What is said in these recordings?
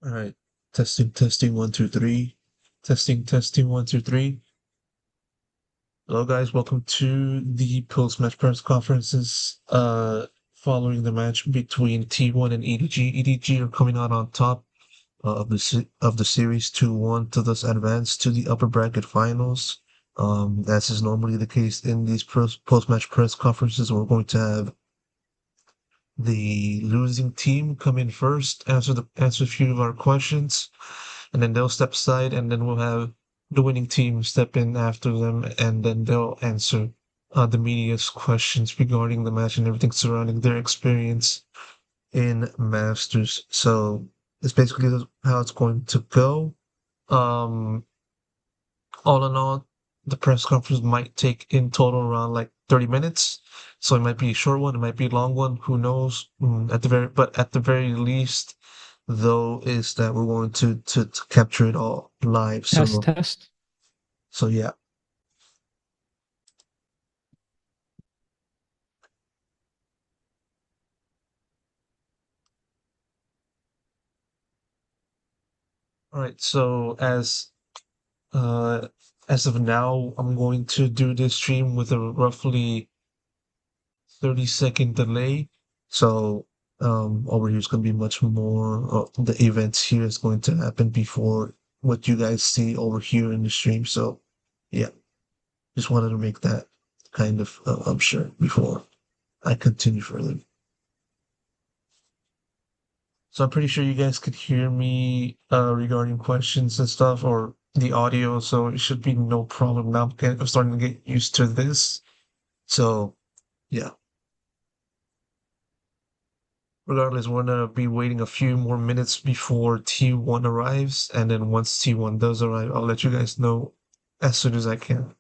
All right. Testing, 1, 2, 3. Testing, 1, 2, 3. Hello, guys. Welcome to the post-match press conferences. Following the match between T1 and EDG. EDG are coming out on top of the series 2-1 to thus advance to the upper bracket finals. As is normally the case in these post-match press conferences, we're going to have the losing team come in first, answer a few of our questions, and then they'll step aside, and then we'll have the winning team step in after them, and then they'll answer the media's questions regarding the match and everything surrounding their experience in Masters. So it's basically how it's going to go. Um, all in all, the press conference might take in total around like 30 minutes. So it might be a short one, it might be a long one, who knows? But at the very least, though, is that we're going to capture it all live. Test, So test. so yeah. All right. So uh as of now, I'm going to do this stream with a roughly 30-second delay. So over here is going to be much more. The events here is going to happen before what you guys see over here in the stream. So yeah, just wanted to make that kind of I'm sure before I continue further. So I'm pretty sure you guys could hear me regarding questions and stuff or the audio. So it should be no problem now. I'm starting to get used to this. So yeah. Regardless, we're gonna be waiting a few more minutes before T1 arrives, and then once T1 does arrive, I'll let you guys know as soon as I can.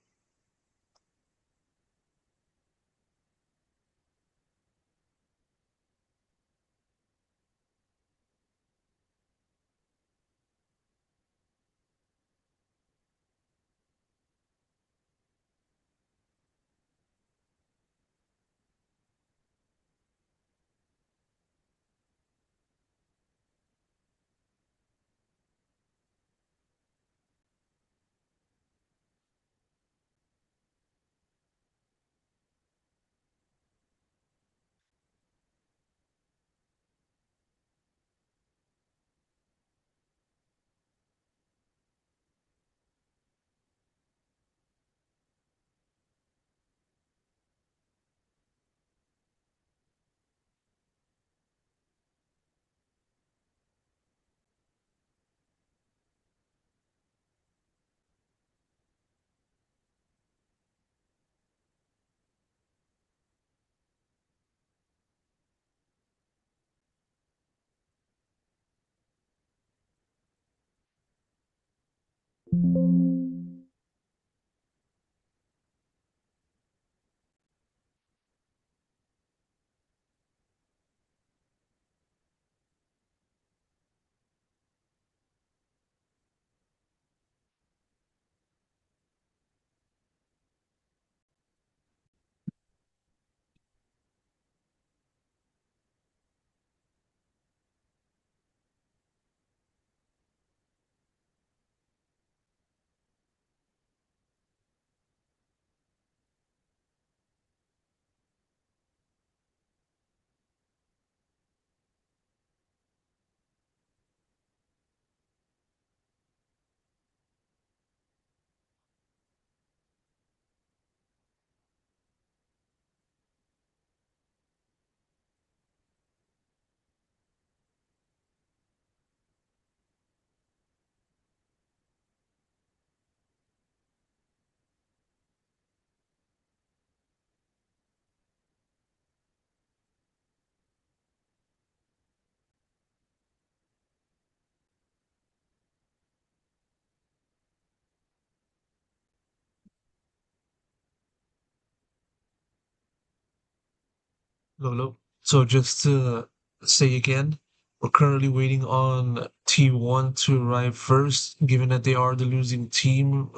Lolo. So just to say again, we're currently waiting on T1 to arrive first, given that they are the losing team.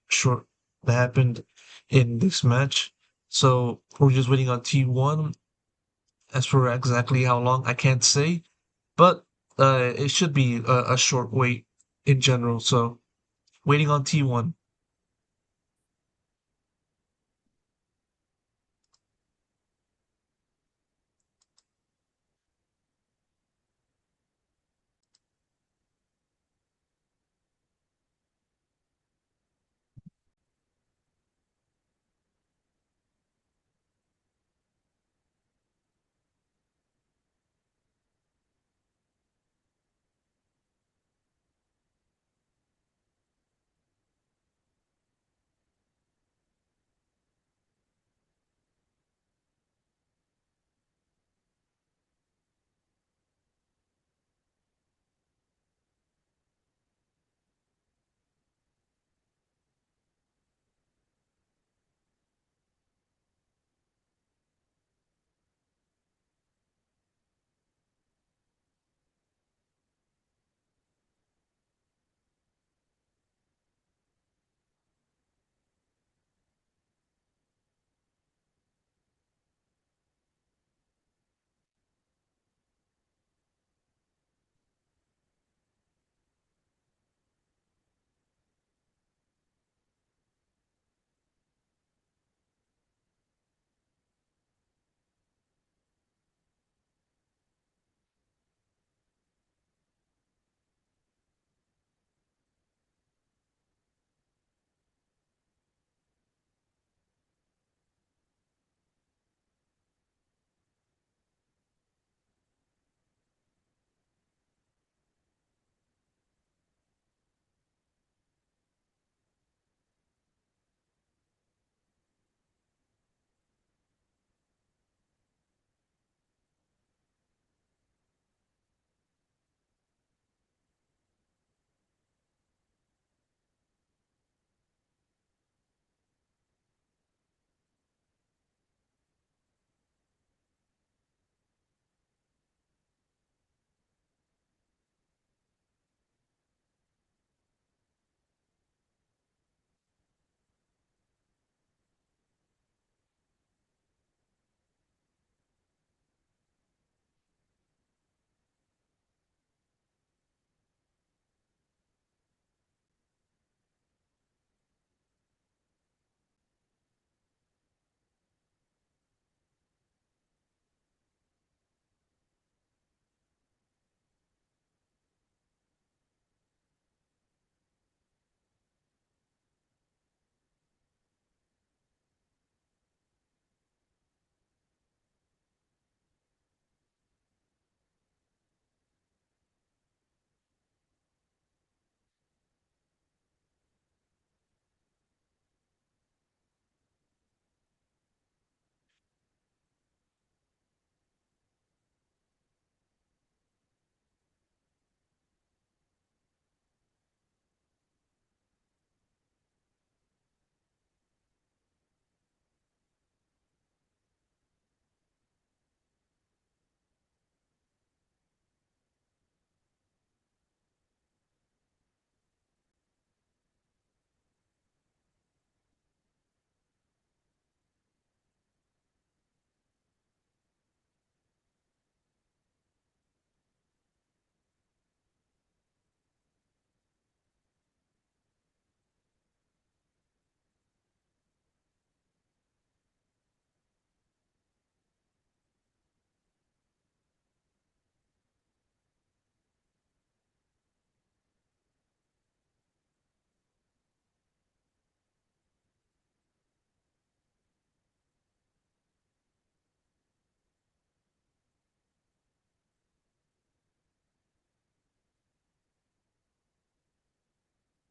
Short that happened in this match. So we're just waiting on T1. As for exactly how long, I can't say, but it should be a short wait in general. So waiting on T1.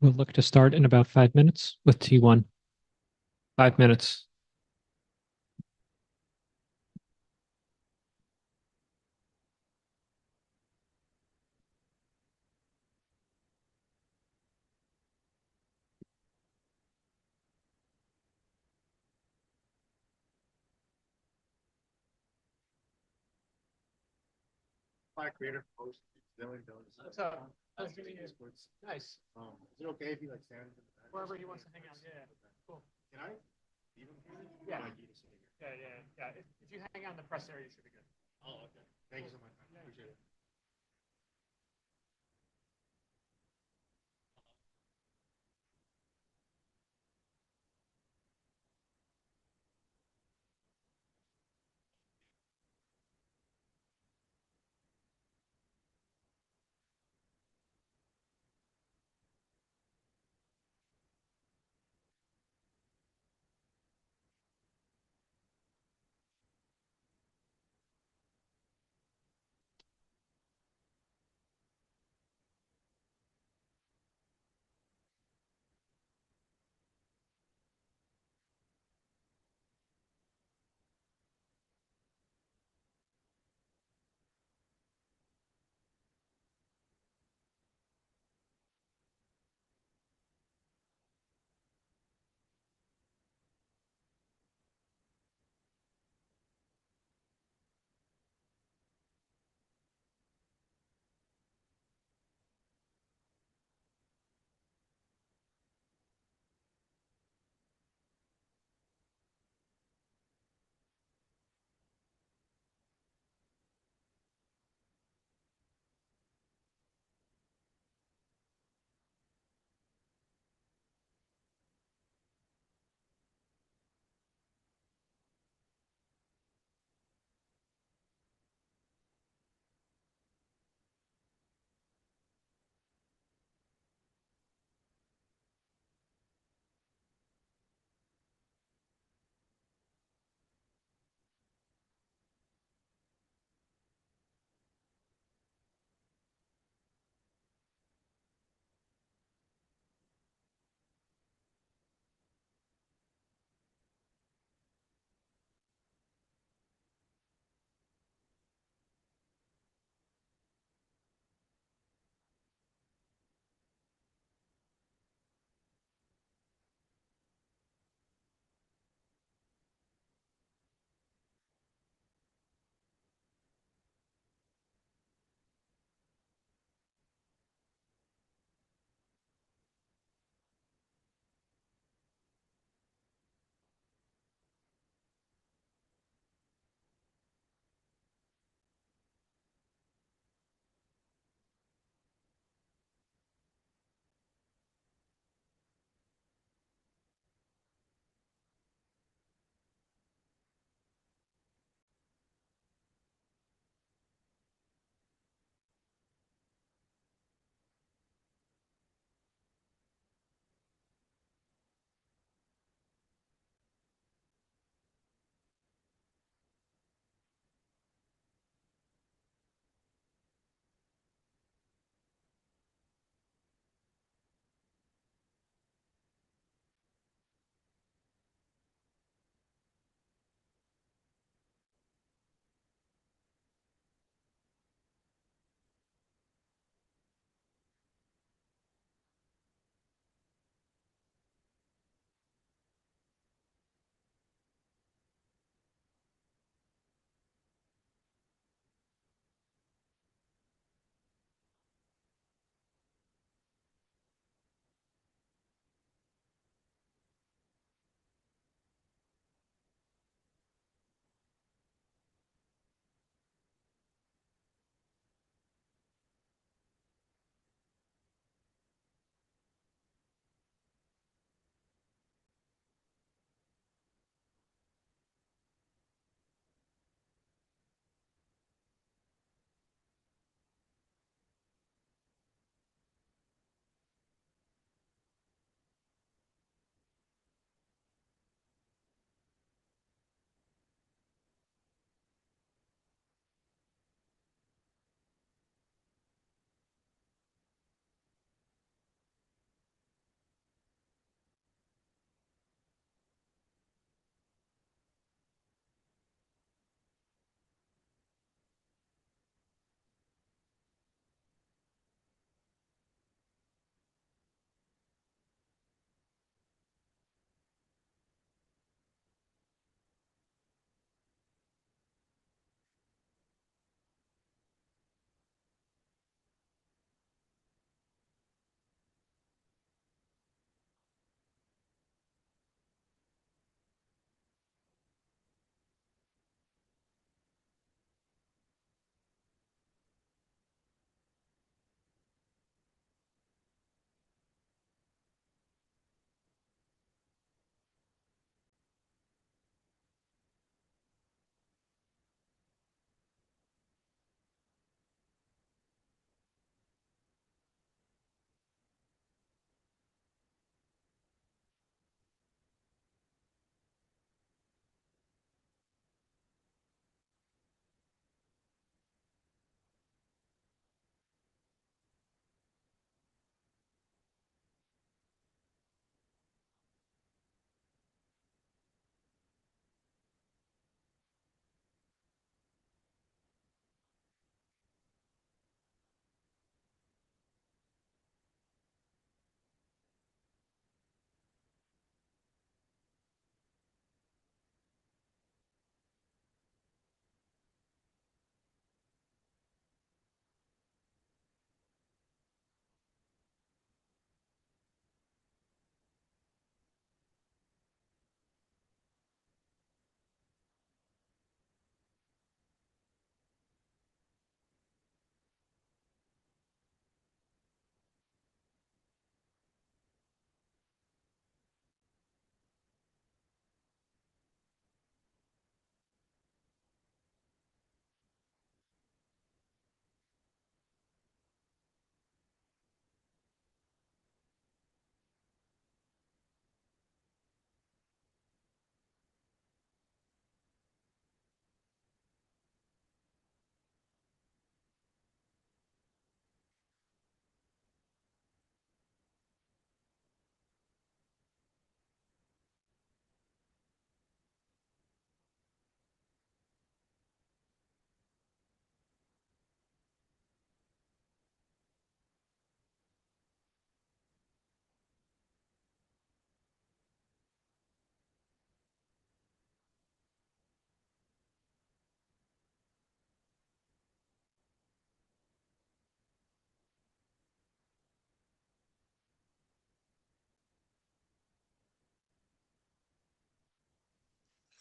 We'll look to start in about 5 minutes with T1. 5 minutes. My creator post Dylan Jones. What's up? Nice to meet you. Nice. Is it okay if he like stands in the back? Wherever he wants to hang out. Yeah. Cool. Can I leave him here? Yeah. Yeah. If you hang out in the press area, you should be good. Oh, okay. Thank you so much. Man. Appreciate it.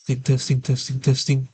Testing.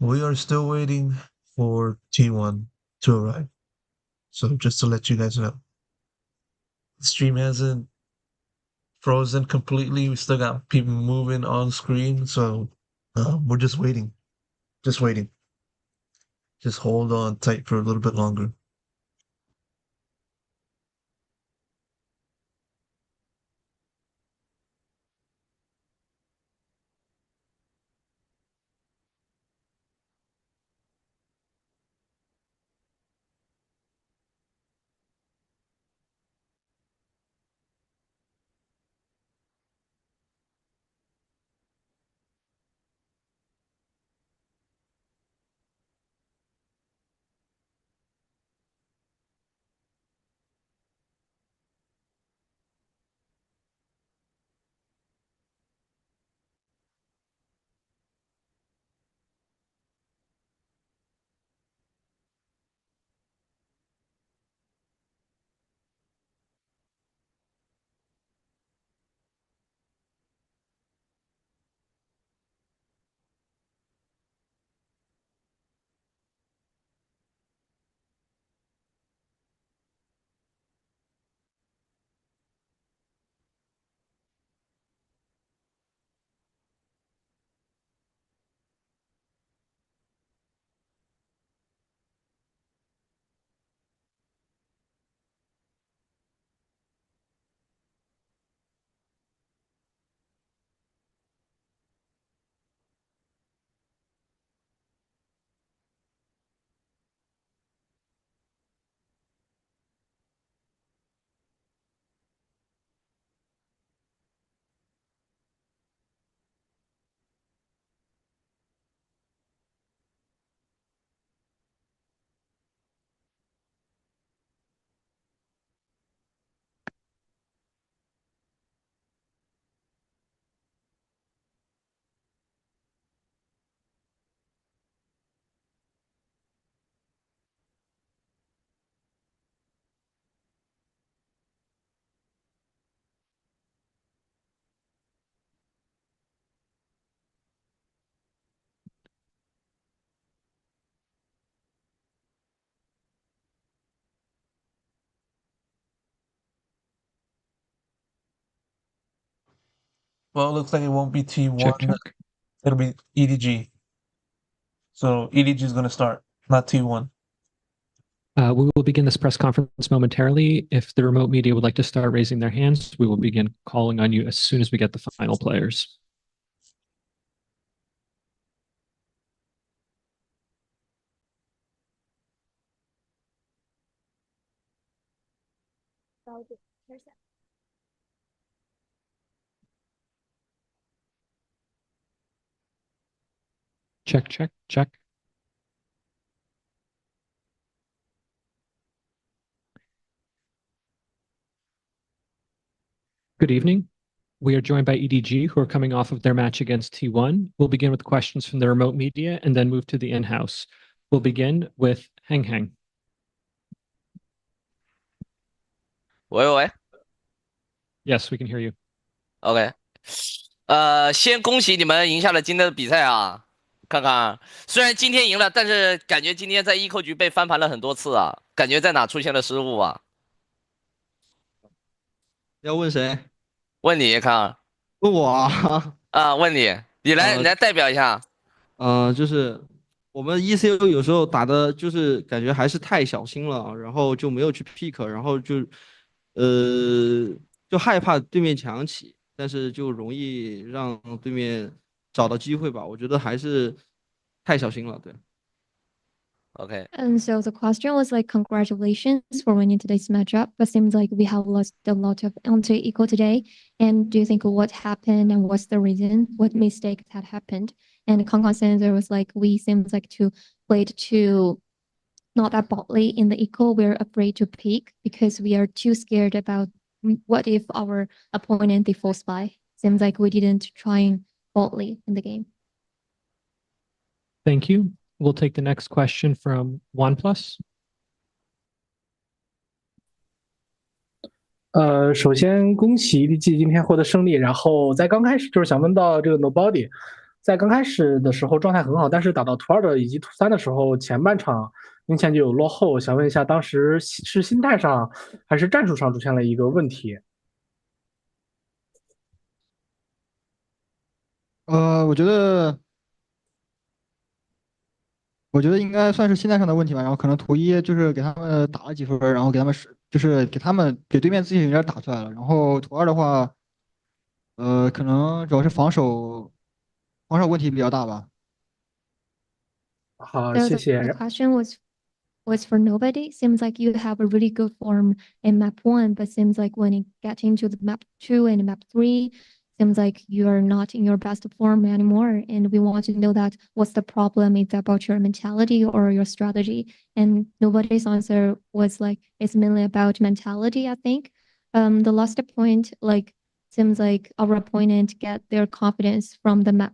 We are still waiting for T1 to arrive. So just to let you guys know, the stream hasn't frozen completely. We still got people moving on screen, so we're just waiting. Just waiting. Just hold on tight for a little bit longer. Well, it looks like it won't be Check, T1. check. It'll be EDG. So EDG is going to start, not T1. We will begin this press conference momentarily. If the remote media would like to start raising their hands, we will begin calling on you as soon as we get the final players. Check, check, check. Good evening. We are joined by EDG, who are coming off of their match against T1. We'll begin with questions from the remote media and then move to the in-house. We'll begin with Hang Hang. 喂喂 Yes, we can hear you. ，OK，先恭喜你们赢下了今天的比赛啊！看看，虽然今天赢了，但是感觉今天在一扣局被翻盘了很多次啊，感觉在哪出现了失误啊？要问谁？问你看问我啊？啊，问你，你来代表一下。就是我们 ECU 有时候打的就是感觉还是太小心了，然后就没有去 pick，然后就害怕对面强起，但是就容易让对面找到机会吧。我觉得还是太小心了，对。OK， And so the question was like, congratulations for winning today's matchup, but seems like we have lost a lot of anti-equal today. And do you think what happened and what's the reason? What mistake that happened? And Kong answer was like, we seems like to played too not that boldly in the equal. We're afraid to pick because we are too scared about what if our opponent defaults by. Seems like we didn't try boldly in the game. Thank you. We'll take the next question from OnePlus. 首先恭喜 EDG 今天获得胜利。然后在刚开始就是想问到这个 Nobody， 在刚开始的时候状态很好，但是打到图2的以及图3的时候，前半场明显就有落后。想问一下，当时是心态上还是战术上出现了一个问题？我觉得应该算是心态上的问题吧，然后可能图1就是给他们打了几分，然后给他们就是给对面自己有点打出来了，然后图2的话，可能主要是防守问题比较大吧。好， So 谢谢。 the question was for nobody. Seems like you have a really good form in map 1, but seems like when you get into the map 2 and map 3, seems like you are not in your best form anymore. And we want to know that what's the problem? Is that about your mentality or your strategy? And nobody's answer was like, it's mainly about mentality, I think. The last point, like, seems like our opponent get their confidence from the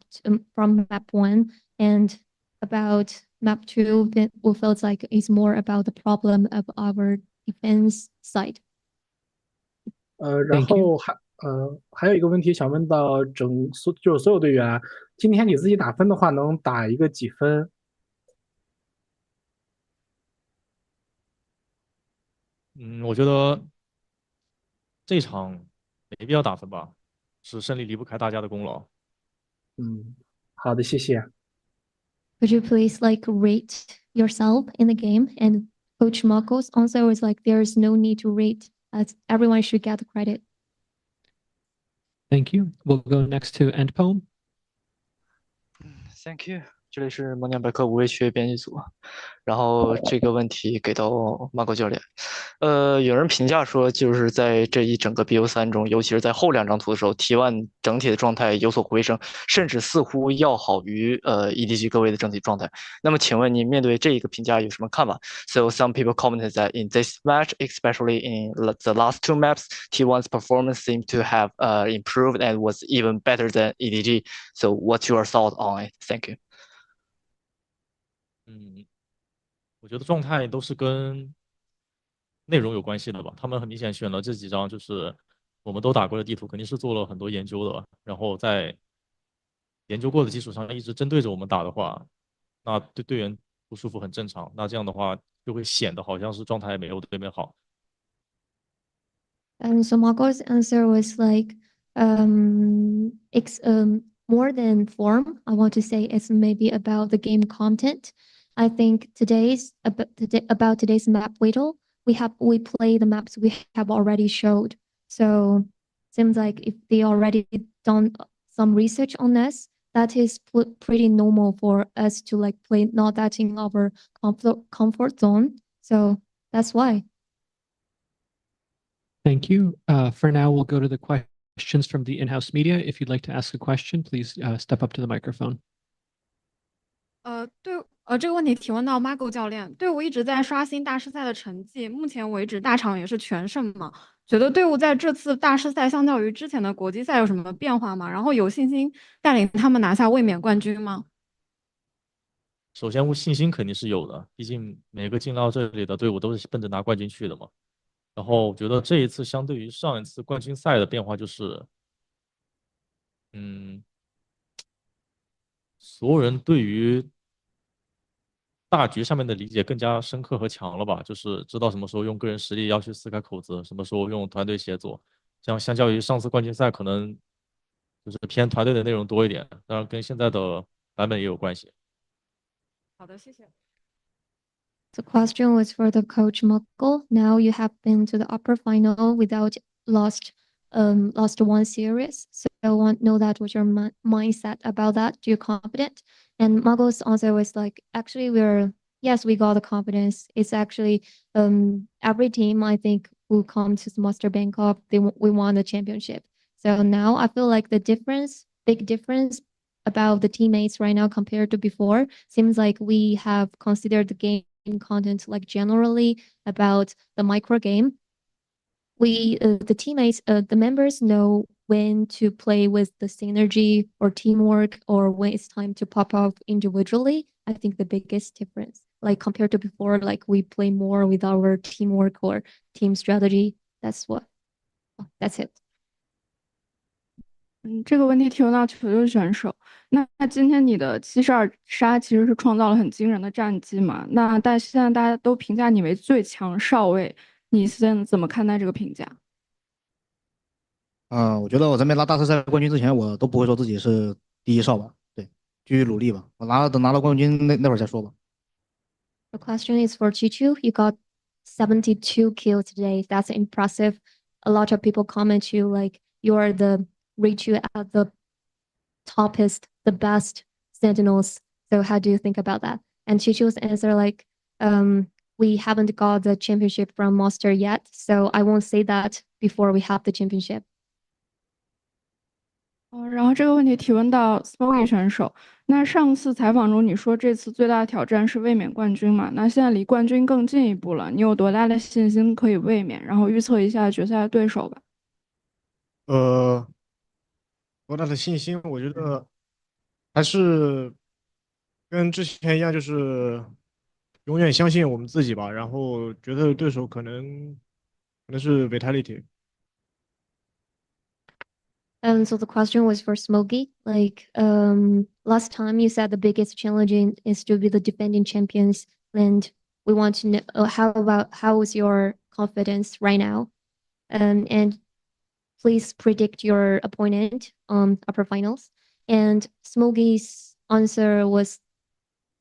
from map 1, and about map 2, we felt like it's more about the problem of our defense side. 然后还有一个问题想问到就是所有队员，今天你自己打分的话，能打一个几分？我觉得这场没必要打分吧，是胜利离不开大家的功劳。好的，谢谢。Could you please like rate yourself in the game? And Coach Marco's answer was like, there's no need to rate, as everyone should get the credit. Thank you. We'll go next to End Poem. Thank you， 这里是梦想百科无畏区编辑组。然后这个问题给到 Marco 教练。有人评价说，就是在这一整个 BO3 中，尤其是在后2张图的时候 ，T1 整体的状态有所回升，甚至似乎要好于EDG 各位的整体状态。那么，请问您面对这一个评价有什么看法 ？So some people commented that in this match, especially in the last 2 maps, T1's performance seemed to have improved and was even better than EDG. So what's your thought on it? Thank you. 我觉得状态都是跟内容有关系的吧。他们很明显选了这几张，就是我们都打过的地图，肯定是做了很多研究的。然后在研究过的基础上，一直针对着我们打的话，那对队员不舒服很正常。那这样的话，就会显得好像是状态没有对面好。And so Marco's answer was like, it's more than form. I want to say it's maybe about the game content. I think about today's map whittle, we play the maps we have already showed. So seems like if they already done some research on this, that is pretty normal for us to like play not that in our comfort zone. So that's why. Thank you. For now, we'll go to the questions from the in-house media. If you'd like to ask a question, please step up to the microphone. 这个问题提问到 Margo 教练，队伍一直在刷新大师赛的成绩，目前为止大场也是全胜嘛？觉得队伍在这次大师赛相较于之前的国际赛有什么变化吗？然后有信心带领他们拿下卫冕冠军吗？首先，信心肯定是有的，毕竟每个进到这里的队伍都是奔着拿冠军去的嘛。然后我觉得这一次相对于上一次冠军赛的变化就是，嗯，所有人对于大局上面的理解更加深刻和强了吧，就是知道什么时候用个人实力要去撕开口子，什么时候用团队协作。这样相较于上次冠军赛，可能就是偏团队的内容多一点，当然跟现在的版本也有关系。好的，谢谢。The question was for the coach Mokko. Now you have been to the upper final without lost one series. So I want to know that what's your mindset about that? Do you confident? And Mokko's answer was like, actually, yes, we got the confidence. It's actually every team I think who come to Master Bangkok, we won the championship. So now I feel like big difference about the teammates right now compared to before. Seems like we have considered the game content like generally about the micro game. The teammates, the members know when to play with the synergy or teamwork or when it's time to pop off individually. I think the biggest difference, like compared to before, like we play more with our teamwork or team strategy. That's it. 这个问题提问到球球选手。那今天你的72杀其实是创造了很惊人的战绩嘛？但现在大家都评价你为最强少尉，你现在怎么看待这个评价？我觉得我在没拿大师赛冠军之前，我都不会说自己是第一少吧。对，继续努力吧。等拿了冠军那会儿再说吧。The question is for Chichu. You got 72 kills today. That's impressive. A lot of people comment you like you are reach you at the toppest, the best sentinels. So how do you think about that? And Chichu's answer like, we haven't got the championship from Monster yet, so I won't say that before we have the championship. 然后这个问题提问到 Smoky 选手。那上次采访中你说这次最大的挑战是卫冕冠军嘛？那现在离冠军更进一步了，你有多大的信心可以卫冕？然后预测一下决赛的对手吧。多大的信心？我觉得还是跟之前一样，就是永远相信我们自己吧。然后觉得对手可能是 Vitality。So the question was for Smokey. Like last time you said the biggest challenge is to be the defending champions, and we want to know how is your confidence right now? And please predict your opponent on upper finals. And Smokey's answer was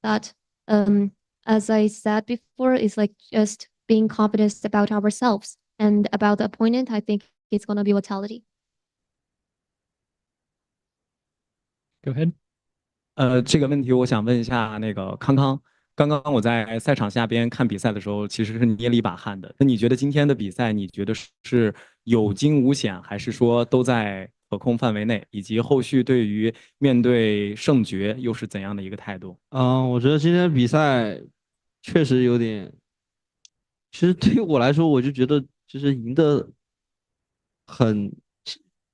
that as I said before, it's like just being confident about ourselves and about the opponent. I think it's gonna be Vitality. Go ahead. 这个问题我想问一下那个康康。刚刚我在赛场下边看比赛的时候，其实是捏了一把汗的。那你觉得今天的比赛，你觉得是有惊无险，还是说都在可控范围内？以及后续对于面对胜决又是怎样的一个态度？我觉得今天比赛确实有点，其实对于我来说，我就觉得就是赢得很。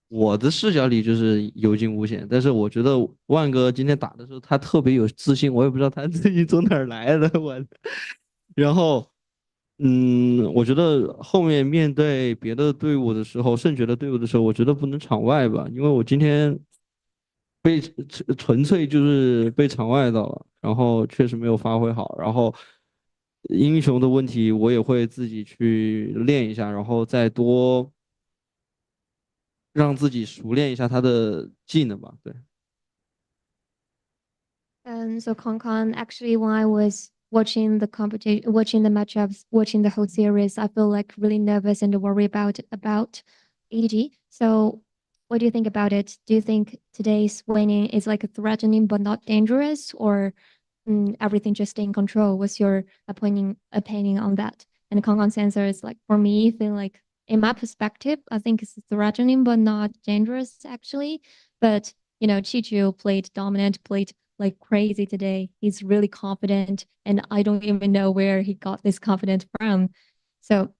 我的视角里就是有惊无险，但是我觉得万哥今天打的时候他特别有自信，我也不知道他自己从哪儿来的我。然后，我觉得后面面对别的队伍的时候，胜决的队伍的时候，我觉得不能场外吧，因为我今天被纯粹就是被场外到了，然后确实没有发挥好，然后英雄的问题我也会自己去练一下，然后再多。让自己熟练一下他的技能吧，对。So Concon, actually, when I was watching the competition, watching the matchups, watching the whole series, I feel like really nervous and worried about EDG. So, what do you think about it? Do you think today's winning is like threatening but not dangerous, or everything just in control? What's your opinion on that? And Concon's answer is like, for me, feel like in my perspective, I think it's threatening but not dangerous actually. But Chichu played dominant, played like crazy today. He's really confident, and I don't even know where he got this confidence from. So,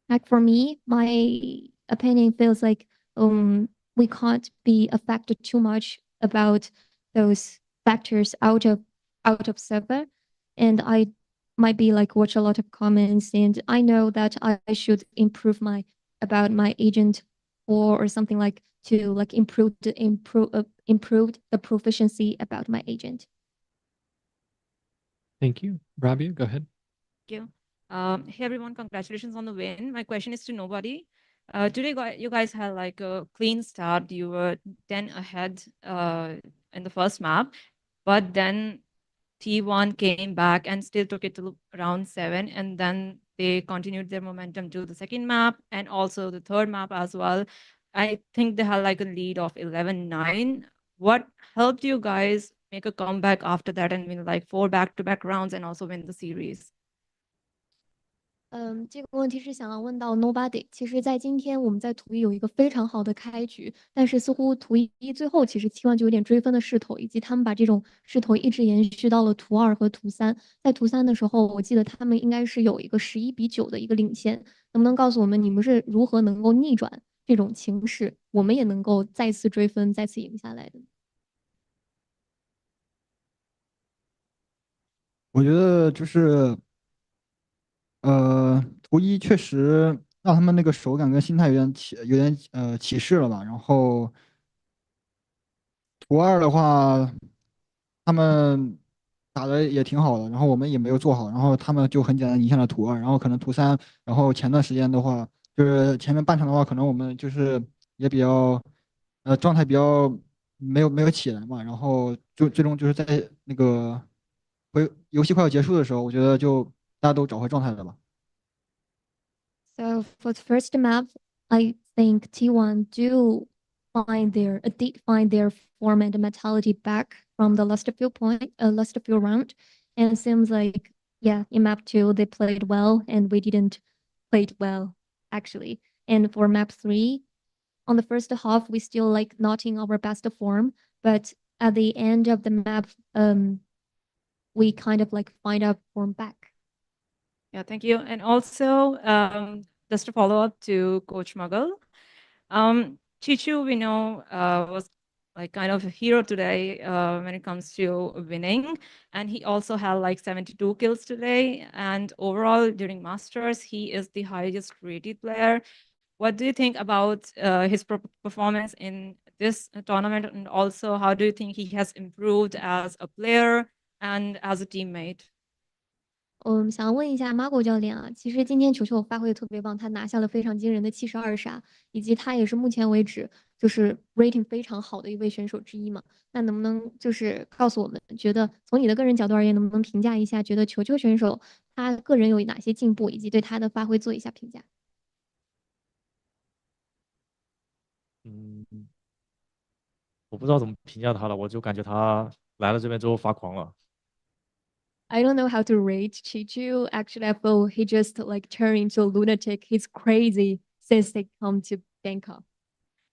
like for me, my opinion feels like we can't be affected too much about those factors out of server, and I might be like watch a lot of comments, and I know that I should improve my about my agent or something like to like improve the proficiency about my agent. Thank you. Rabia, go ahead. Thank you. Hey everyone, congratulations on the win. My question is to nobody. Today, you guys had like a clean start. You were 10 ahead in the first map, but then T1 came back and still took it to round 7, and then they continued their momentum to the second map and also the third map as well. I think they had like a lead of 11-9. What helped you guys make a comeback after that and win like 4 back-to-back rounds and also win the series? 这个问题是想要问到 Nobody。其实，在今天我们在图一有一个非常好的开局，但是似乎图一最后其实T1就有点追分的势头，以及他们把这种势头一直延续到了图2和图3。在图3的时候，我记得他们应该是有一个11-9的一个领先。能不能告诉我们你们是如何能够逆转这种情势，我们也能够再次追分，再次赢下来的？我觉得就是图一确实让他们那个手感跟心态有点起势了吧。然后图二的话，他们打的也挺好的，然后我们也没有做好，然后他们就很简单赢下了图二。然后可能图三，然后前段时间的话，就是前面半场的话，可能我们就是也比较状态比较没有起来嘛，然后就最终就是在那个游戏快要结束的时候，我觉得就大家都找回状态了吧。So for the first map, I think T1 did find their form and mentality back from the last few round, and it seems like in map 2 they played well and we didn't play it well actually. And for map 3, on the first half we still like not in our best form, but at the end of the map, we kind of like find our form back. Yeah, thank you. And also, just a follow up to Coach Muggle. Chichu, we know, was like kind of a hero today when it comes to winning. And he also had like 72 kills today. And overall, during Masters, he is the highest rated player. What do you think about his performance in this tournament? And also, how do you think he has improved as a player and as a teammate? 想要问一下 Margo 教练啊，其实今天球球发挥的特别棒，他拿下了非常惊人的72杀，以及他也是目前为止就是 rating 非常好的一位选手之一嘛。那能不能就是告诉我们，觉得从你的个人角度而言，能不能评价一下，觉得球球选手他个人有哪些进步，以及对他的发挥做一下评价？我不知道怎么评价他了，我就感觉他来了这边之后发狂了。I don't know how to rate Chichu. Actually, I feel he just like turned into a lunatic. He's crazy since they come to Bangkok.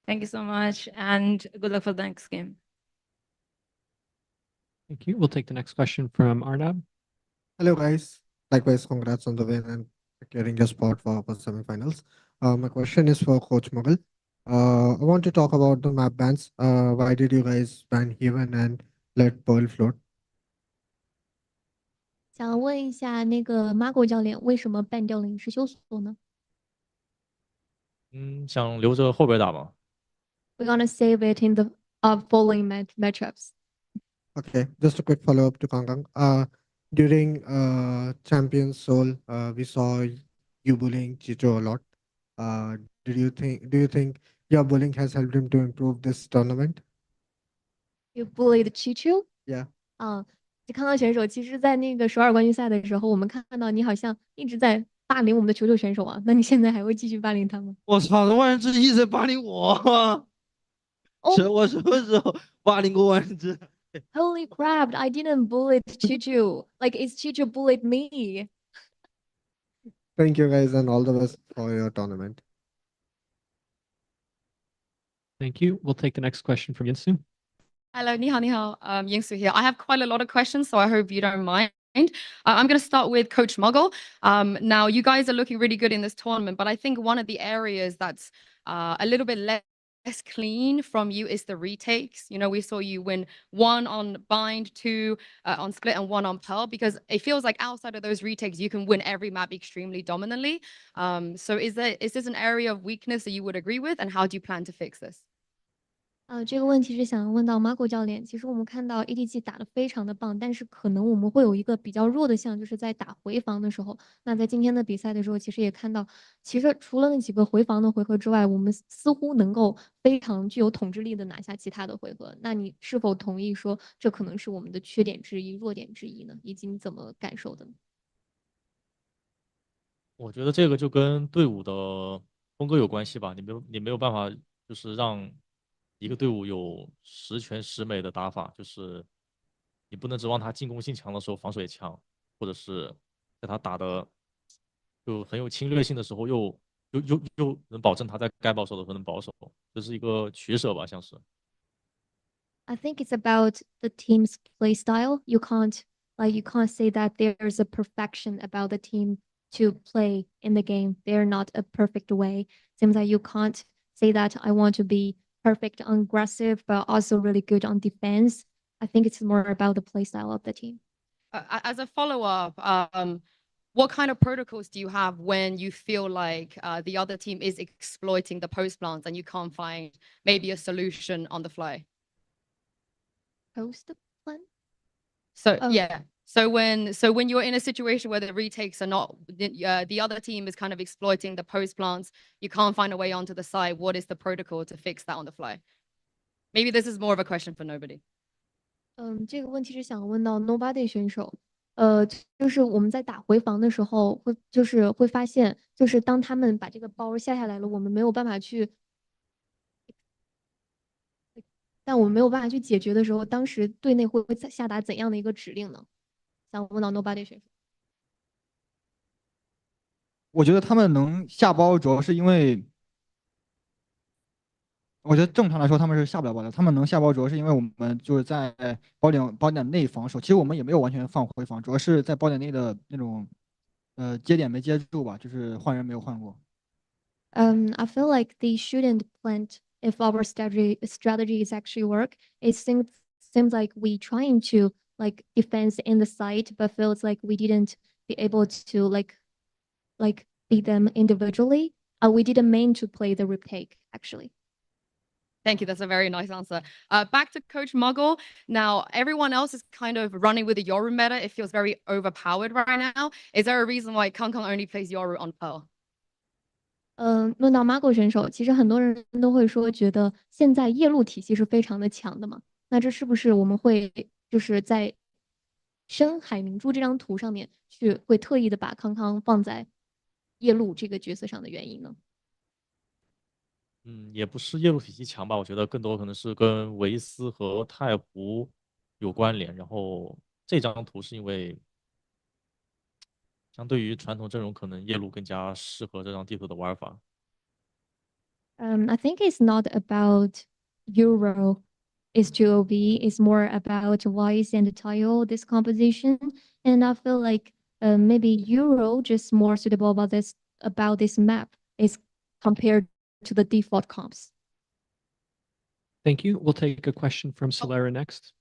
Thank you so much, and good luck for the next game. Thank you. We'll take the next question from Arnab. Hello, guys. Likewise, congrats on the win and securing your spot for semifinals. My question is for Coach Mughal. I want to talk about the map bans. Why did you guys ban Heaven and let Pearl float? 想问一下那个 Margo 教练，为什么 ban 掉了影视修索呢想留着后边打嘛。？We're gonna save it in the following matchups. Okay, just a quick follow-up to Kangkang. During Champions Soul, we saw you bullying Chicho a lot. Do you think your bullying has helped him to improve this tournament? You bullied Chichu? Yeah. 康康选手，其实，在那个首尔冠军赛的时候，我们看到你好像一直在霸凌我们的球球选手啊，那你现在还会继续霸凌他吗？我操，万人之一直在霸凌我。我什么时候霸凌过万人之？Holy crap! I didn't bully Chichu. Like it's Chichu bullied me. Thank you guys and all the best for your tournament. Thank you. We'll take the next question from Yinsu. Hello, 你好, Yingsu here. I have quite a lot of questions, so I hope you don't mind. I'm going to start with Coach Muggle. Now, you guys are looking really good in this tournament, but I think one of the areas that's a little bit less clean from you is the retakes. You know, we saw you win 1 on bind, 2 on split, and 1 on pearl, because it feels like outside of those retakes, you can win every map extremely dominantly. So is this an area of weakness that you would agree with, and how do you plan to fix this? 这个问题是想要问到 Marco 教练。其实我们看到 EDG 打得非常的棒，但是可能我们会有一个比较弱的项，就是在打回防的时候。那在今天的比赛的时候，其实也看到，其实除了那几个回防的回合之外，我们似乎能够非常具有统治力的拿下其他的回合。那你是否同意说这可能是我们的缺点之一、弱点之一呢？以及你怎么感受的呢？我觉得这个就跟队伍的风格有关系吧，你没有办法就是让一个队伍有十全十美的打法，就是你不能指望他进攻性强的时候防守也强，或者是在他打的就很有侵略性的时候又能保证他在该保守的时候能保守，这是一个取舍吧，像是。I think it's about the team's play style. You can't say that there's a perfection about the team to play in the game. They're not a perfect way. Seems like you can't say that I want to be perfect on aggressive, but also really good on defense. I think it's more about the play style of the team. As a follow-up, what kind of protocols do you have when you feel like the other team is exploiting the post plants and you can't find maybe a solution on the fly? Post plant? Yeah. So when you're in a situation where the retakes are not the other team is kind of exploiting the post plants, you can't find a way onto the side. What is the protocol to fix that on the fly? Maybe this is more of a question for nobody. 这个问题是想问到 Nobody 选手，就是我们在打回防的时候，会发现，就是当他们把这个包下来了，我们没有办法去，但我们没有办法去解决的时候，当时队内会下达怎样的一个指令呢？想问到 Nobody 选手。我觉得他们能下包，主要是因为，我觉得正常来说他们是下不了包的。他们能下包，主要是因为我们就是在包点内防守，其实我们也没有完全放回防，主要是在包点内的那种，接点没接住吧，就是换人没有换过。I feel like they shouldn't plant if our strategies actually work. It seems like we trying to like defense in the site, but feels like we didn't be able to like beat them individually. We didn't mean to play the retake actually. Thank you. That's a very nice answer. Back to Coach Muggle. Now, everyone else is kind of running with the Yoru meta. It feels very overpowered right now. Is there a reason why Kang Kang only plays Yoru on Pearl? 论到 Marco 选手，其实很多人都会说，觉得现在夜路体系是非常的强的嘛。那这是不是我们会就是在深海明珠这张图上面会特意的把康康放在夜路这个角色上的原因呢？也不是夜路体系强吧，我觉得更多可能是跟维斯和太湖有关联。然后这张图是因为相对于传统阵容，可能夜路更加适合这张地图的玩法。I think it's not about Euro is 2OB. It's more about Vice and Tile, this composition. And I feel like maybe Euro just more suitable about this map is compared to the default comps. Thank you. We'll take a question from Solera next.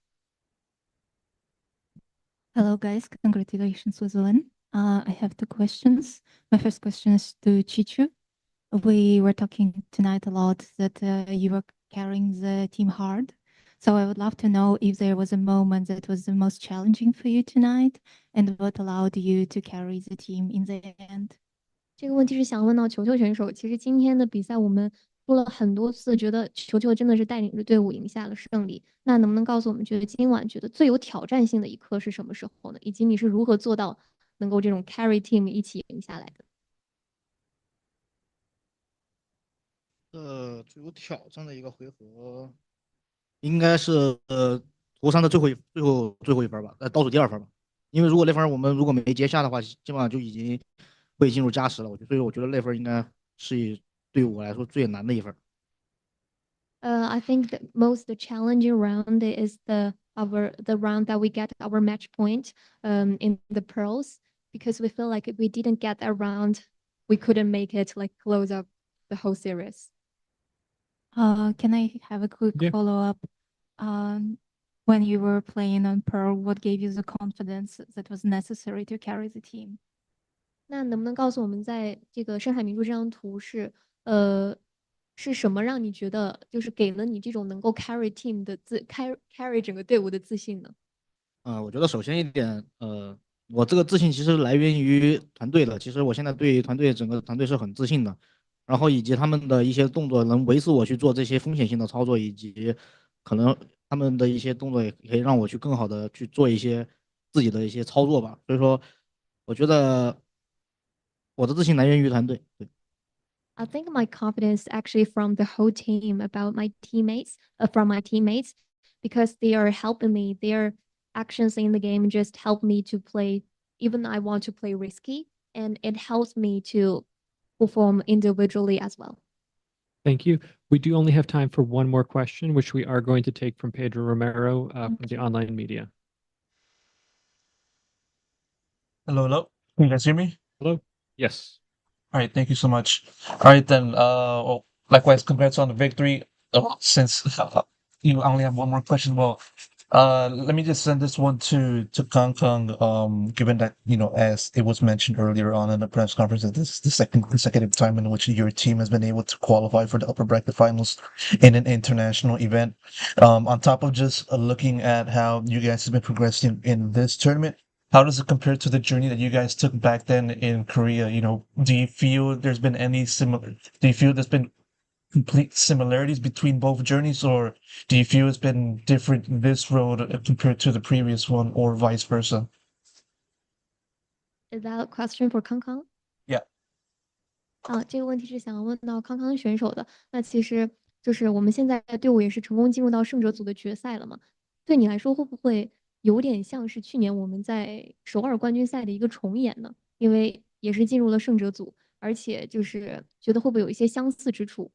Hello, guys. Congratulations with the win. I have 2 questions. My first question is to Chichu. We were talking tonight a lot that you were carrying the team hard. So I would love to know if there was a moment that was the most challenging for you tonight and what allowed you to carry the team in the end. 这个问题是想问到球球选手。其实今天的比赛我们输了很多次，觉得球球真的是带领着队伍赢下了胜利。那能不能告诉我们，觉得今晚觉得最有挑战性的一刻是什么时候呢？以及你是如何做到能够这种 carry team 一起赢下来的？最有挑战的一个回合，应该是图3的最后一分吧，倒数第2分吧。因为如果那分我们如果没接下的话，基本上就已经会进入加时了。所以我觉得那分应该是对我来说最难的一分。I think the challenging round is the round that we get our match point in the pearls, because we feel like if we didn't get that round, we couldn't make it like close up the whole series. Can I have a quick follow-up? When you were playing on Pearl, what gave you the confidence that was necessary to carry the team? 那能不能告诉我们，在这个深海明珠这张图是什么让你觉得就是给了你这种能够 carry team 的carry 整个队伍的自信呢？我觉得首先一点，我这个自信其实来源于团队的。其实我现在对整个团队是很自信的，然后以及他们的一些动作能维持我去做这些风险性的操作，以及可能他们的一些动作也可以让我去更好的去做一些自己的一些操作吧。所以说，我觉得我的自信来源于团队。对。I think my confidence actually from the whole team about my teammates, from my teammates, because they are helping me. Their actions in the game just help me to play. Even I want to play risky, and it helps me to perform individually as well. Thank you. We do only have time for one more question, which we are going to take from Pedro Romero from the online media. Hello. Can you guys hear me? Hello. Yes. All right. Thank you so much. All right then. Well, likewise, congrats on the victory. Since you only have one more question, well, let me just send this one to Kang Kang. Given that as it was mentioned earlier on in the press conference, that this is the second consecutive time in which your team has been able to qualify for the upper bracket finals in an international event. On top of just looking at how you guys have been progressing in this tournament, how does it compare to the journey that you guys took back then in Korea? Do you feel there's been any similar? Do you feel there's been complete similarities between both journeys, or do you feel it's been different this road compared to the previous one, or vice versa? Is that a question for Kang Kang? Yeah. 这个问题是想要问到康康选手的。那其实就是我们现在队伍也是成功进入到胜者组的决赛了嘛？对你来说会不会有点像是去年我们在首尔冠军赛的一个重演呢？因为也是进入了胜者组，而且就是觉得会不会有一些相似之处？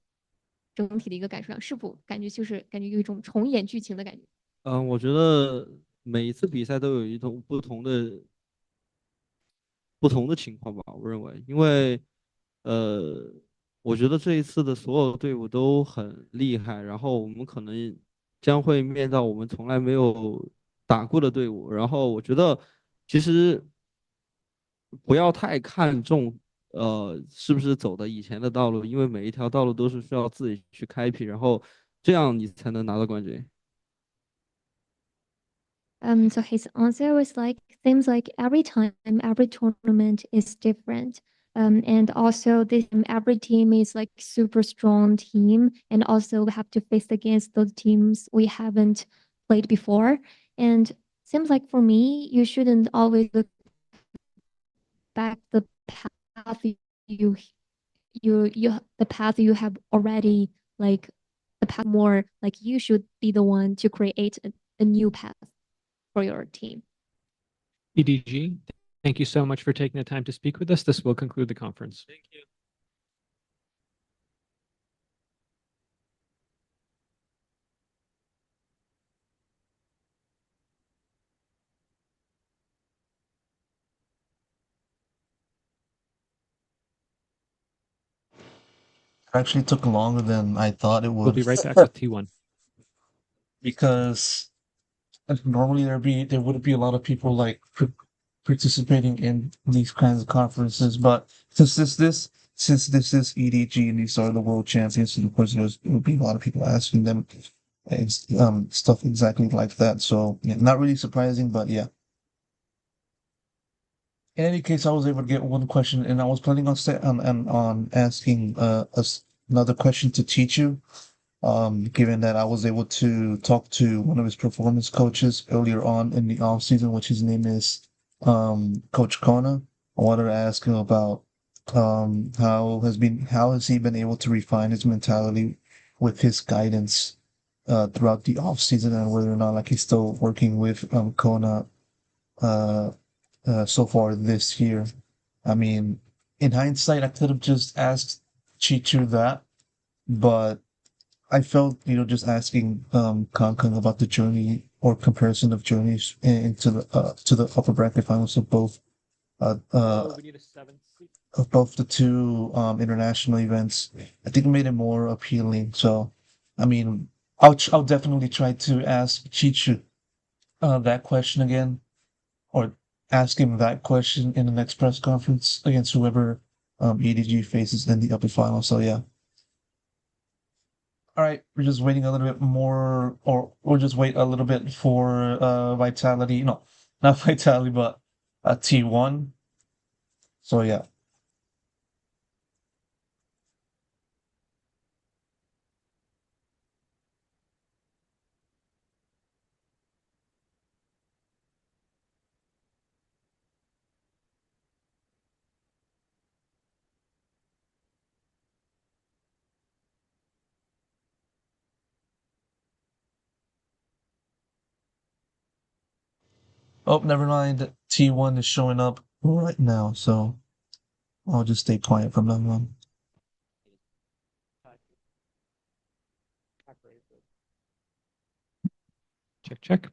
整体的一个感受上，是否感觉有一种重演剧情的感觉？我觉得每一次比赛都有一种不同的情况吧，我认为，因为我觉得这一次的所有队伍都很厉害，然后我们可能将会面到我们从来没有打过的队伍，然后我觉得其实不要太看重是不是走的以前的道路，因为每一条道路都是需要自己去开辟，然后这样你才能拿到冠军。So his answer was like, seems like every time, every tournament is different. And also this every team is like super strong team, and also we have to face against those teams we haven't played before. And seems like for me, you shouldn't always look back the path you the path you have already, like the path more like you should be the one to create a new path for your team. EDG, thank you so much for taking the time to speak with us. This will conclude the conference. Thank you. Actually took longer than I thought it would. We'll be right back with T1. Because normally there would be a lot of people like participating in these kinds of conferences, but since this is EDG and these are the world champions, and of course there would be a lot of people asking them stuff exactly like that. So yeah, not really surprising, but yeah. In any case, I was able to get one question, and I was planning on asking another question to teach you. Given that I was able to talk to one of his performance coaches earlier on in the off season, which his name is Coach Kona. I wanted to ask him about how has he been able to refine his mentality with his guidance throughout the off season, and whether or not like he's still working with Kona so far this year. I mean, in hindsight, I could have just asked Chichu that, but I felt, just asking Kang about the journey or comparison of journeys into the upper bracket finals of both We need a 7th seed. of both the two international events. I think it made it more appealing. So, I mean, I'll definitely try to ask Chichu that question again, or ask him that question in the next press conference against whoever EDG faces in the upper final. So yeah. All right, we're just waiting a little bit more, or we'll just wait a little bit for Vitality. No, not Vitality, but T1. So yeah. Oh, never mind. T1 is showing up right now, so I'll just stay quiet from now on. Check.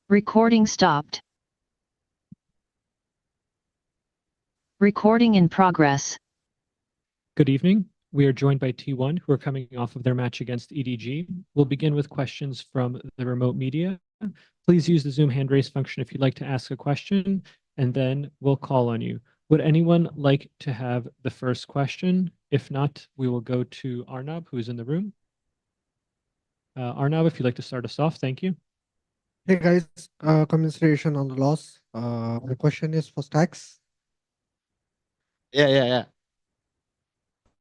Recording stopped. Recording in progress. Good evening. We are joined by T1, who are coming off of their match against EDG. We'll begin with questions from the remote media. Please use the Zoom hand raise function if you'd like to ask a question, and then we'll call on you. Would anyone like to have the first question? If not, we will go to Arnab, who is in the room. Arnab, if you'd like to start us off, thank you. Hey guys, commiseration on the loss. My question is for Stacks. Yeah.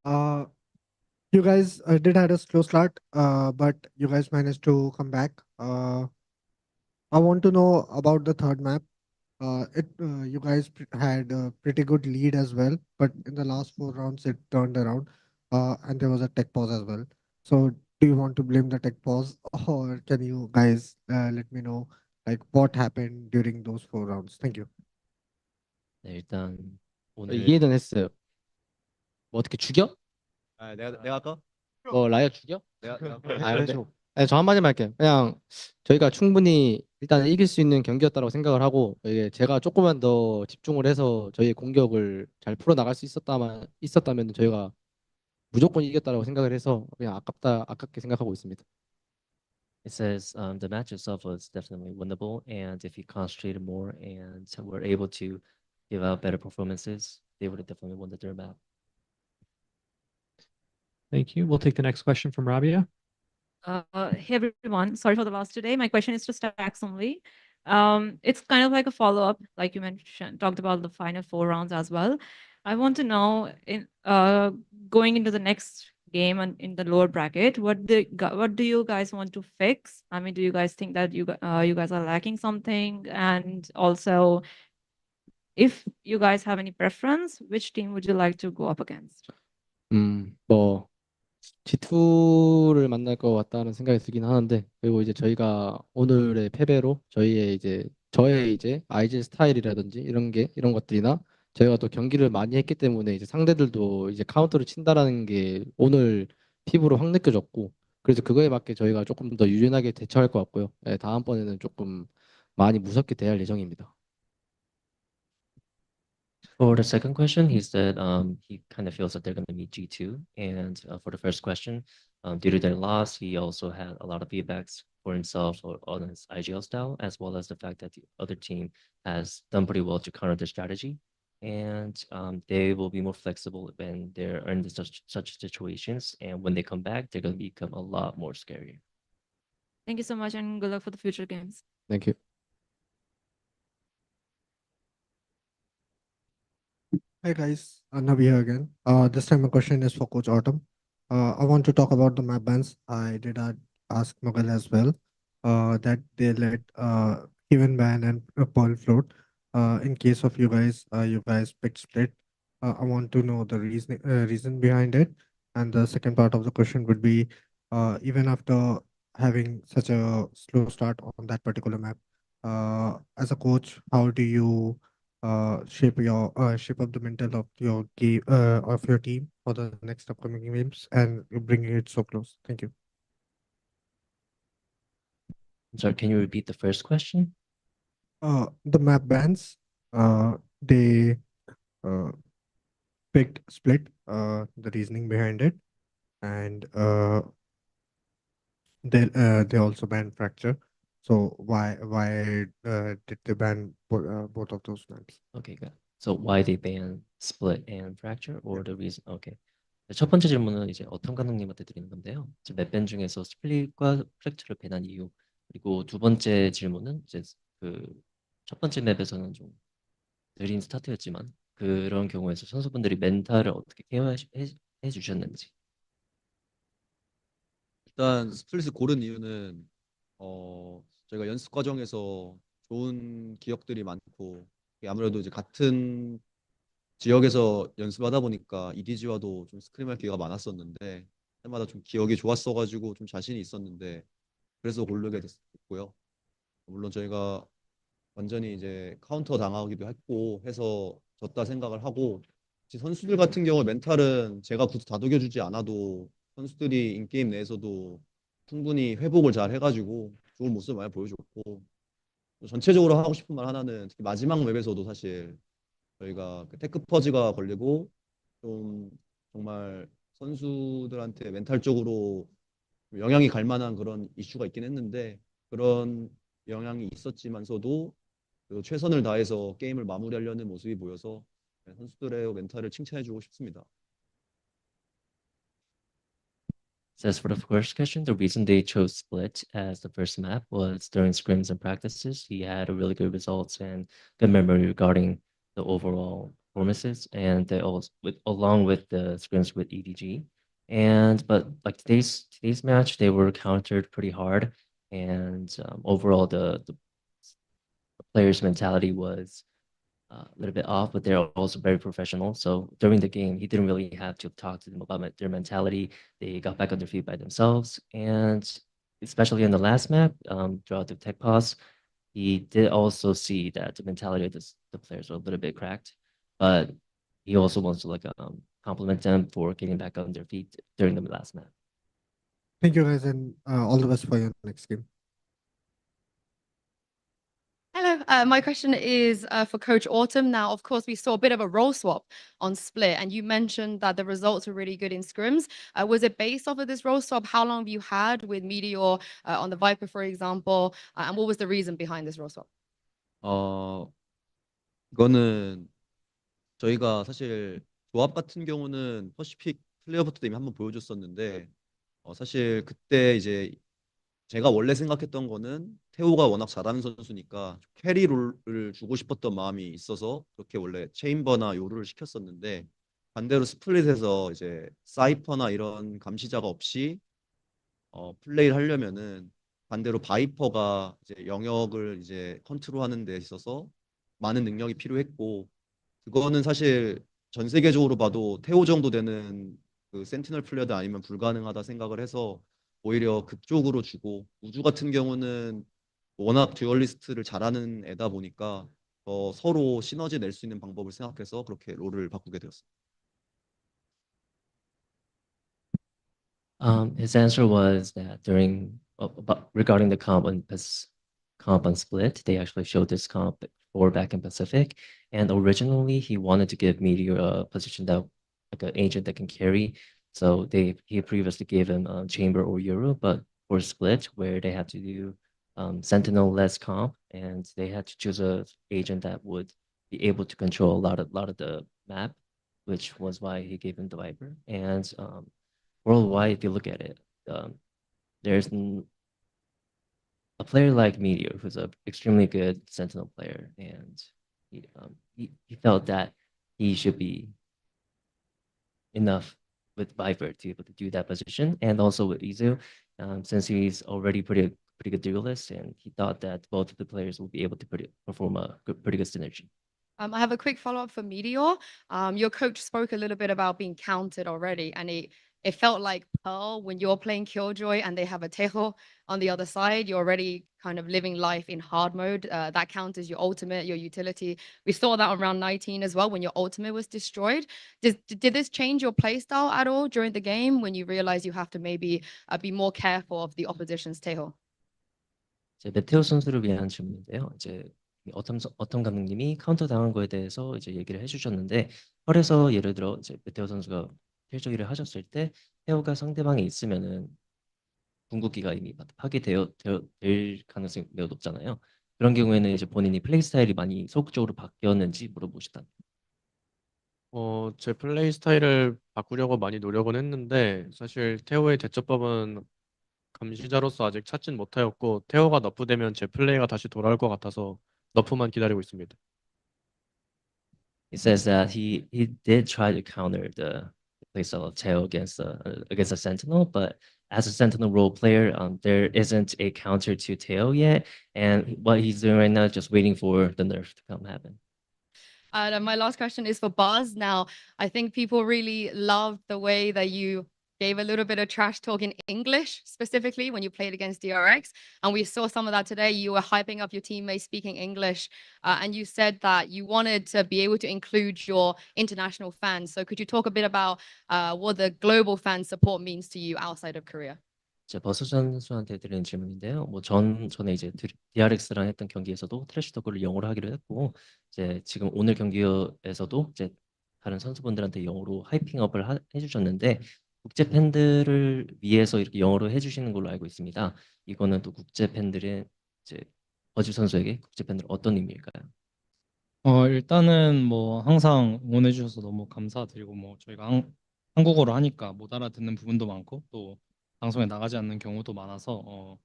You guys did had a slow start, but you guys managed to come back. I want to know about the third map. You guys had a pretty good lead as well, but in the last 4 rounds it turned around, and there was a tech pause as well. So do you want to blame the tech pause, or can you guys let me know like what happened during those 4 rounds? Thank you. 네, 일단 오늘 이해는 했어요. 뭐 어떻게 죽여? 내가 할까? 뭐 라이어 죽여? 내가 아, 그래서 네, 저 한마디만 할게요. 그냥 저희가 충분히 일단 이길 수 있는 경기였다고 생각을 하고 이게 제가 조금만 더 집중을 해서 저희의 공격을 잘 풀어 나갈 수 있었다면 저희가 무조건 이겼다고 생각을 해서 그냥 아깝게 생각하고 있습니다. It says the match itself was definitely winnable, and if you concentrated more and were able to give out better performances, they would have definitely won the third map. Thank you. We'll take the next question from Rabia. Hey everyone, sorry for the loss today. My question is to Stacks only. It's kind of like a follow-up, like you mentioned, talked about the final 4 rounds as well. I want to know, in going into the next game and in the lower bracket, what do you guys want to fix? I mean, do you guys think that you guys are lacking something? And also, if you guys have any preference, which team would you like to go up against? 뭐 G2를 만날 것 같다는 생각이 들긴 하는데 그리고 이제 저희가 오늘의 패배로 저의 이제 IG 스타일이라든지 이런 것들이나 저희가 또 경기를 많이 했기 때문에 이제 상대들도 이제 카운터를 친다라는 게 오늘 피부로 확 느껴졌고 그래서 그거에 맞게 저희가 조금 더 유연하게 대처할 것 같고요. 네, 다음번에는 조금 많이 무섭게 대할 예정입니다. For the second question, he said he kind of feels that they're going to meet G2. And for the first question, due to their loss, he also had a lot of feedbacks for himself on his IGL style, as well as the fact that the other team has done pretty well to counter their strategy. And they will be more flexible when they're in such situations. And when they come back, they're going to become a lot more scary. Thank you so much, and good luck for the future games. Thank you. Hi guys, Navi here again. This time my question is for Coach Autumn. I want to talk about the map bans. I did ask Mughal as well that they let even ban and Pearl float. In case of you guys picked split. I want to know the reason behind it. And the second part of the question would be, even after having such a slow start on that particular map, As a coach, how do you shape up the mental of your game of your team for the next upcoming games and bringing it so close? Thank you. I'm sorry, can you repeat the first question? The map bans, they picked Split, the reasoning behind it, and they also banned Fracture. So why did they ban both of those maps? Okay, good. So why they ban split and fracture or the reason? Okay. 첫 번째 질문은 이제 어떤 감독님한테 드리는 건데요. 이제 맵밴 중에서 스플릿과 프랙처를 배난 이유. 그리고 두 번째 질문은 이제 그 첫 번째 맵에서는 좀 느린 스타트였지만 그런 경우에서 선수분들이 멘탈을 어떻게 케어해 주셨는지. 일단 스플릿을 고른 이유는 저희가 연습 과정에서 좋은 기억들이 많고 아무래도 이제 같은 지역에서 연습하다 보니까 EDG와도 좀 스크림할 기회가 많았었는데 때마다 좀 기억이 좋았어가지고 좀 자신이 있었는데 그래서 고르게 됐고요. 물론 저희가 완전히 이제 카운터 당하기도 했고 해서 졌다 생각을 하고 선수들 같은 경우 멘탈은 제가 굳이 다독여주지 않아도 선수들이 인게임 내에서도 충분히 회복을 잘 해가지고 좋은 모습을 많이 보여줬고 전체적으로 하고 싶은 말 하나는 특히 마지막 맵에서도 사실 저희가 그 테크 퍼즈가 걸리고 좀 정말 선수들한테 멘탈적으로 영향이 갈 만한 그런 이슈가 있긴 했는데 그런 영향이 있었지만서도 그래도 최선을 다해서 게임을 마무리하려는 모습이 보여서 선수들의 멘탈을 칭찬해주고 싶습니다. So as for the first question, the reason they chose Split as the first map was during scrims and practices. He had a really good results and good memory regarding the overall performances, and they also along with the scrims with EDG. But like today's match, they were countered pretty hard, and overall the players' mentality was a little bit off, but they're also very professional. So during the game, he didn't really have to talk to them about their mentality. They got back on their feet by themselves. And especially in the last map, throughout the tech pause, he did also see that the mentality of the players were a little bit cracked. But he also wants to compliment them for getting back on their feet during the last map. Thank you guys, and all the best for your next game. Hello, my question is for Coach Autumn. Now, of course, we saw a bit of a role swap on Split, and you mentioned that the results were really good in scrims. Was it based off of this role swap? How long have you had with Meteor on the Viper, for example? And what was the reason behind this role swap? 이거는 저희가 사실 조합 같은 경우는 퍼시픽 플레이어부터 이미 한번 보여줬었는데 사실 그때 이제 제가 원래 생각했던 거는 태호가 워낙 잘하는 선수니까 캐리 롤을 주고 싶었던 마음이 있어서 그렇게 원래 체인버나 요루를 시켰었는데 반대로 스플릿에서 이제 사이퍼나 이런 감시자가 없이 플레이를 하려면은 반대로 바이퍼가 이제 영역을 이제 컨트롤하는 데 있어서 많은 능력이 필요했고 그거는 사실 전 세계적으로 봐도 태호 정도 되는 그 센티널 플레이어도 아니면 불가능하다 생각을 해서 오히려 그쪽으로 주고 우주 같은 경우는 워낙 듀얼리스트를 잘하는 애다 보니까 서로 시너지 낼 수 있는 방법을 생각해서 그렇게 롤을 바꾸게 되었습니다. His answer was that regarding the comp on Split, they actually showed this comp for back in Pacific, and originally he wanted to give Meteor a position that like an agent that can carry. So he previously gave him Chamber or Euro, but for Split, where they had to do Sentinel less comp, and they had to choose a agent that would be able to control a lot of the map, which was why he gave him the Viper. And worldwide, if you look at it, there's a player like Meteor, who's an extremely good Sentinel player, and he felt that he should be enough with Viper to be able to do that position, and also with Izu, since he's already pretty good duelist, and he thought that both of the players will be able to perform a pretty good synergy. I have a quick follow-up for Meteor. Your coach spoke a little bit about being counted already, and it it felt like Pearl when you're playing Killjoy and they have a Tejo on the other side. You're already kind of living life in hard mode. That counts as your ultimate, your utility. We saw that on round 19 as well when your ultimate was destroyed. Did this change your playstyle at all during the game when you realize you have to maybe be more careful of the opposition's Tejo? 이제 메테오 선수를 위한 질문인데요. 이제 어떤 감독님이 카운터 당한 거에 대해서 이제 얘기를 해주셨는데, 펄에서 예를 들어 이제 메테오 선수가 킬조이를 하셨을 때 테오가 상대방에 있으면은 궁극기가 이미 될 가능성이 매우 높잖아요. 그런 경우에는 이제 본인이 플레이 스타일이 많이 소극적으로 바뀌었는지 물어보시다. 제 플레이 스타일을 바꾸려고 많이 노력은 했는데 사실 테오의 대처법은 감시자로서 아직 찾진 못하였고 테오가 너프되면 제 플레이가 다시 돌아올 것 같아서 너프만 기다리고 있습니다. He says that he did try to counter the playstyle of Teo against a Sentinel, but as a Sentinel role player, there isn't a counter to Teo yet, and what he's doing right now is just waiting for the nerf to come happen. And my last question is for Buzz. Now, I think people really loved the way that you gave a little bit of trash talk in English, specifically when you played against DRX. And we saw some of that today. You were hyping up your teammates speaking English. And you said that you wanted to be able to include your international fans. So could you talk a bit about what the global fan support means to you outside of Korea? 제 버스 선수한테 드리는 질문인데요. 전에 이제 DRX랑 했던 경기에서도 트래시 토크를 영어로 하기로 했고, 이제 지금 오늘 경기에서도 이제 다른 선수분들한테 영어로 하이핑업을 해주셨는데, 국제 팬들을 위해서 이렇게 영어로 해주시는 걸로 알고 있습니다. 이거는 또 국제 팬들의 이제 버즈 선수에게 국제 팬들 어떤 의미일까요? 일단은 뭐 항상 응원해 주셔서 너무 감사드리고, 뭐 저희가 한국어로 하니까 못 알아듣는 부분도 많고 또 방송에 나가지 않는 경우도 많아서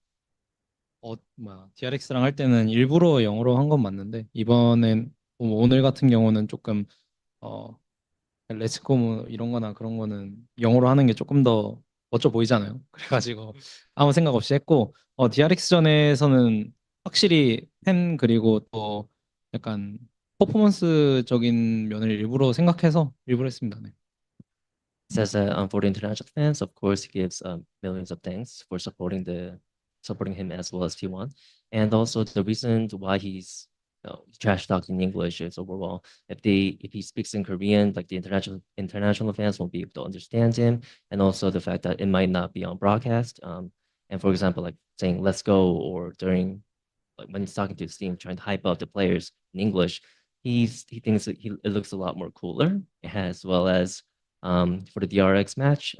DRX랑 할 때는 일부러 영어로 한 건 맞는데, 이번엔 오늘 같은 경우는 조금 렛츠고 뭐 이런 거나 그런 거는 영어로 하는 게 조금 더 멋져 보이잖아요. 그래가지고 아무 생각 없이 했고, DRX전에서는 확실히 팬 그리고 또 약간 퍼포먼스적인 면을 일부러 생각해서 일부러 했습니다. 네. Says that for the international fans, of course, he gives millions of thanks for supporting him as well as T1, and also the reason why he's trash talked in English is overall if he speaks in Korean, like the international fans won't be able to understand him, and also the fact that it might not be on broadcast. And for example, like saying "let's go" or during when he's talking to his team, trying to hype up the players in English, he thinks that it looks a lot more cooler, as well as for the DRX match,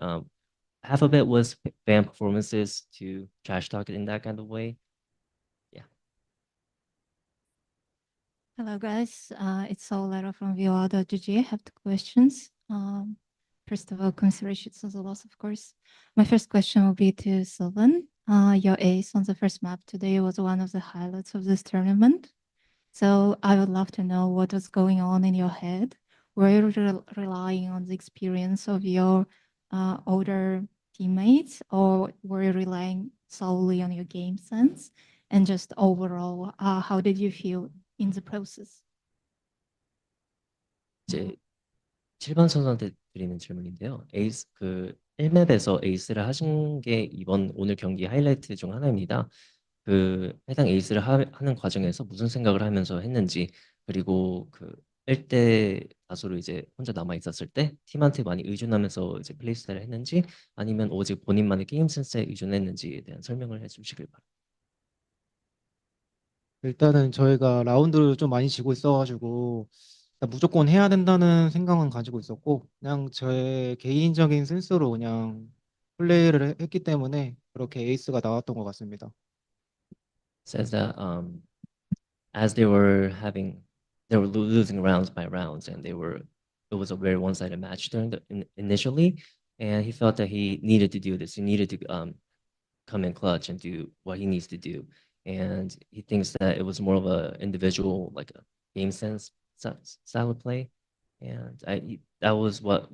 half of it was fan performances to trash talk it in that kind of way. Yeah. Hello, guys. It's Solera from VOA.gg. I have two questions. First of all, congratulations on the loss, of course. My first question will be to Sylvan. Your ace on the first map today was one of the highlights of this tournament. So I would love to know what was going on in your head. Were you relying on the experience of your older teammates, or were you relying solely on your game sense? And just overall, how did you feel in the process? 이제 7번 선수한테 드리는 질문인데요. 에이스 1맵에서 에이스를 하신 게 오늘 경기 하이라이트 중 하나입니다. 해당 에이스를 하는 과정에서 무슨 생각을 하면서 했는지, 그리고 1대 다수로 이제 혼자 남아 있었을 때 팀한테 많이 의존하면서 이제 플레이 스타일을 했는지, 아니면 오직 본인만의 게임 센스에 의존했는지에 대한 설명을 해주시길 바랍니다. 일단은 저희가 라운드를 좀 많이 지고 있어가지고 무조건 해야 된다는 생각은 가지고 있었고, 그냥 저의 개인적인 센스로 그냥 플레이를 했기 때문에 그렇게 에이스가 나왔던 것 같습니다. Says that as they were losing rounds by rounds, and it was a very one-sided match initially, and he felt that he needed to do this. He needed to come in clutch and do what he needs to do, and he thinks that it was more of a individual, like a game sense style of play, and that was what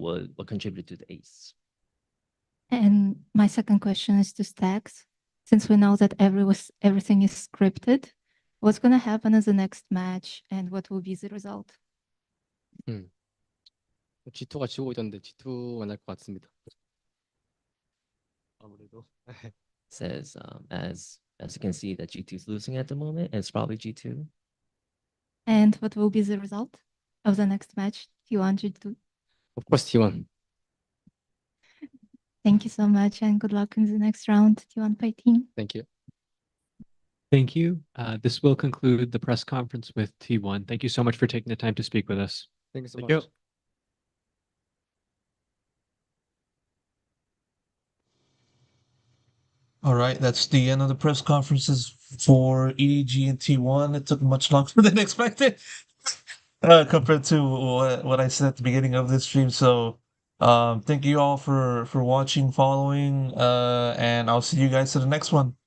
contributed to the ace. And my second question is to Stacks. Since we know that everything is scripted, what's going to happen in the next match, and what will be the result? G2가 지고 있던데 G2가 날 것 같습니다. 아무래도. Says as you can see that G2 is losing at the moment, and it's probably G2. And what will be the result of the next match? T1 G2. Of course, T1. Thank you so much and good luck in the next round, T1 fighting. Thank you. Thank you. This will conclude the press conference with T1. Thank you so much for taking the time to speak with us. Thank you so Thank much. you. All right, that's the end of the press conferences for EDG and T1. It took much longer than expected compared to what I said at the beginning of this stream. So, thank you all for watching, following, and I'll see you guys to the next one.